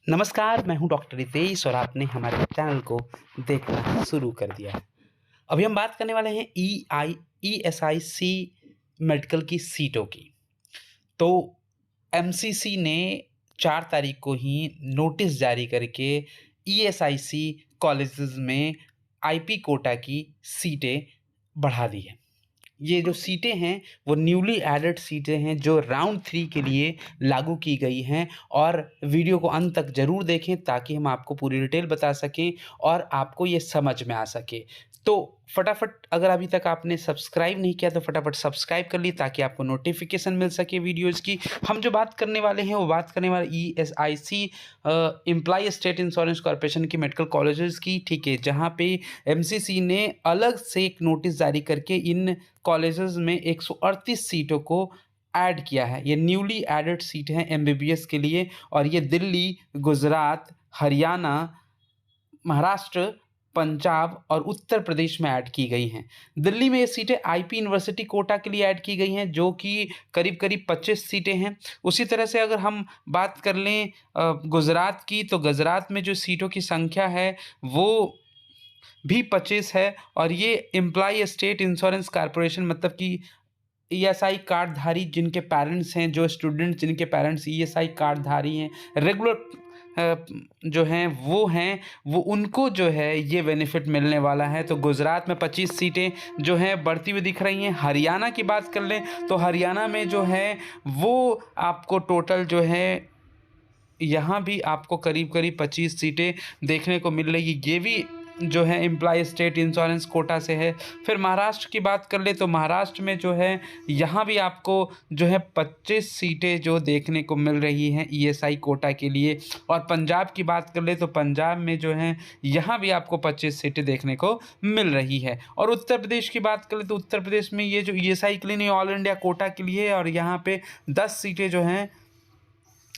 नमस्कार, मैं हूं डॉक्टर रितेश और आपने हमारे चैनल को देखना शुरू कर दिया है। अभी हम बात करने वाले हैं ईएसआईसी मेडिकल की सीटों की। तो एमसीसी ने 4 तारीख को ही नोटिस जारी करके ईएसआईसी कॉलेजेस में आईपी कोटा की सीटें बढ़ा दी हैं। ये जो सीटें हैं वो न्यूली एडेड सीटें हैं जो राउंड 3 के लिए लागू की गई हैं। और वीडियो को अंत तक ज़रूर देखें ताकि हम आपको पूरी डिटेल बता सकें और आपको ये समझ में आ सके। तो फटाफट, अगर अभी तक आपने सब्सक्राइब नहीं किया तो फटाफट सब्सक्राइब कर ली ताकि आपको नोटिफिकेशन मिल सके वीडियोज़ की। हम जो बात करने वाले हैं वो बात करने वाले ESIC employ state insurance corporation की मेडिकल कॉलेजेस की, ठीक है, जहाँ पे एमसीसी ने अलग से एक नोटिस जारी करके इन कॉलेजेस में 138 सीटों को ऐड किया है। ये न्यूली एडेड सीट हैं एमबीबीएस के लिए और ये दिल्ली, गुजरात, हरियाणा, महाराष्ट्र, पंजाब और उत्तर प्रदेश में ऐड की गई हैं। दिल्ली में ये सीटें आईपी यूनिवर्सिटी कोटा के लिए ऐड की गई हैं जो कि करीब-करीब 25 सीटें हैं। उसी तरह से अगर हम बात कर लें गुजरात की, तो गुजरात में जो सीटों की संख्या है वो भी 25 है और ये एम्प्लॉय स्टेट इंश्योरेंस कॉर्पोरेशन, मतलब कि ईएसआई कार्डधारी जिनके पेरेंट्स हैं, जो स्टूडेंट्स जिनके पेरेंट्स ईएसआई कार्डधारी हैं, रेगुलर जो हैं वो उनको जो है ये बेनिफिट मिलने वाला है। तो गुजरात में 25 सीटें जो हैं बढ़ती हुई दिख रही हैं। हरियाणा की बात कर लें तो हरियाणा में जो है वो आपको टोटल जो है यहाँ भी आपको करीब-करीब 25 सीटें देखने को मिल रही। ये भी जो है एम्प्लॉय स्टेट इंश्योरेंस कोटा से है। फिर महाराष्ट्र की बात कर ले तो महाराष्ट्र में जो है यहाँ भी आपको जो है 25 सीटें जो देखने को मिल रही हैं ईएसआई कोटा के लिए। और पंजाब की बात कर ले तो पंजाब में जो है यहाँ भी आपको 25 सीटें देखने को मिल रही है। और उत्तर प्रदेश की बात कर ले तो उत्तर प्रदेश में ये जो ईएसआई के लिए नहीं, ऑल इंडिया कोटा के लिए है और यहाँ पे 10 सीटें जो हैं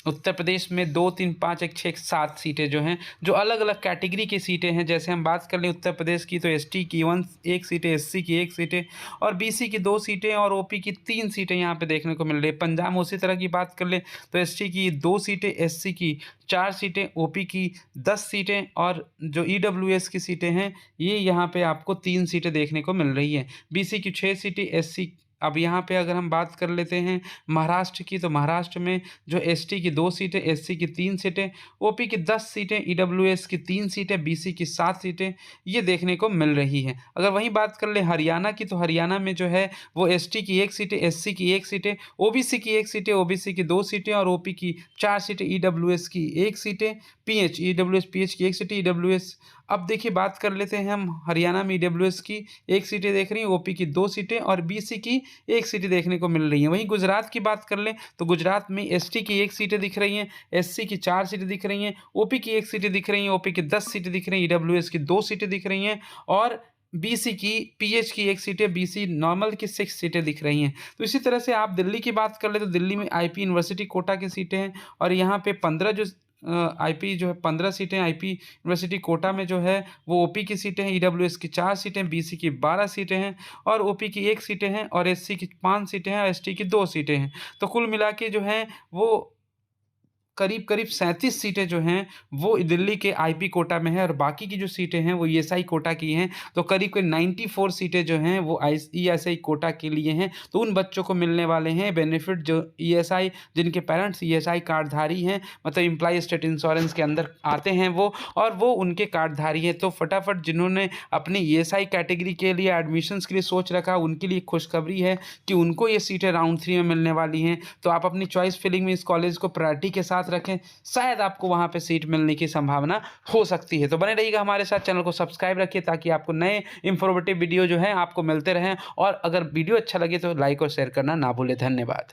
उत्तर प्रदेश में 2, 3, 5, 1, 6, 7 सीटें जो हैं जो अलग अलग कैटेगरी की सीटें हैं। जैसे हम बात कर लें उत्तर प्रदेश की तो एसटी की 1 सीटें, एससी की 1 सीटें और बीसी की 2 सीटें और ओपी की 3 सीटें यहाँ पे देखने को मिल रही है। पंजाब में उसी तरह की बात कर लें तो एसटी की 2 सीटें, एससी की 4 सीटें, ओपी की 10 सीटें और जो ईडब्ल्यूएस की सीटें हैं ये यहाँ पे आपको 3 सीटें देखने को मिल रही हैं। बीसी की 6 सीटें, एससी। अब यहाँ पे अगर हम बात कर लेते हैं महाराष्ट्र की तो महाराष्ट्र में जो एसटी की 2 सीटें, एससी की 3 सीटें, ओपी की 10 सीटें, ईडब्ल्यूएस की 3 सीटें, बीसी की 7 सीटें ये देखने को मिल रही हैं। अगर वहीं बात कर ले हरियाणा की तो हरियाणा में जो है वो एसटी की 1 सीटें, एससी की 1 सीटें, ओबीसी की 1 सीटें, ओबीसी की 2 सीटें और ओपी की 4 सीटें, ईडब्ल्यूएस की 1 सीटें, ईडब्ल्यूएस पीएच की 1 सीटें, ईडब्ल्यूएस। अब देखिए बात कर लेते हैं हम हरियाणा में ईडब्ल्यूएस की 1 सीटें देख रही हैं, ओपी की 2 सीटें और बीसी की 1 सीटें देखने को मिल रही हैं। वहीं गुजरात की बात कर लें तो गुजरात में एसटी की 1 सीटें दिख रही हैं, एससी की 4 सीटें दिख रही हैं, ओपी की 1 सीटें दिख रही हैं, ओपी की 10 सीटें दिख रही हैं, ईडब्ल्यूएस की 2 सीटें दिख रही हैं और बीसी की पीएच की 1 सीटें, बीसी नॉर्मल की 6 सीटें दिख रही हैं। तो इसी तरह से आप दिल्ली की बात कर ले तो दिल्ली में आईपी यूनिवर्सिटी कोटा की सीटें हैं और यहाँ पे 15 जो आईपी जो है 15 सीटें आईपी यूनिवर्सिटी कोटा में जो है वो ओपी की सीटें हैं, ईडब्ल्यूएस की 4 सीटें, बीसी की 12 सीटें हैं और ओपी की 1 सीटें हैं और एससी की 5 सीटें हैं और एसटी की 2 सीटें हैं। तो कुल मिला के जो है वो करीब-करीब 37 सीटें जो हैं वो दिल्ली के आईपी कोटा में है और बाकी की जो सीटें हैं वो ईएसआई कोटा की हैं। तो करीब-करीब 94 सीटें जो हैं वो ईएसआई कोटा के लिए हैं। तो उन बच्चों को मिलने वाले हैं बेनिफिट जो ईएसआई, जिनके पेरेंट्स ईएसआई कार्डधारी हैं, मतलब एम्प्लॉय स्टेट इंश्योरेंस के अंदर आते हैं वो, और वो उनके कार्डधारी हैं। तो फटाफट जिन्होंने अपनी ईएसआई कैटेगरी के लिए एडमिशन्स के लिए सोच रखा उनके लिए खुशखबरी है कि उनको ये सीटें राउंड 3 में मिलने वाली हैं। तो आप अपनी चॉइस फिलिंग में इस कॉलेज को प्रायोरिटी के साथ रखें, शायद आपको वहां पे सीट मिलने की संभावना हो सकती है। तो बने रहिएगा हमारे साथ, चैनल को सब्सक्राइब रखिए ताकि आपको नए इंफॉर्मेटिव वीडियो जो है आपको मिलते रहें और अगर वीडियो अच्छा लगे तो लाइक और शेयर करना ना भूलें। धन्यवाद।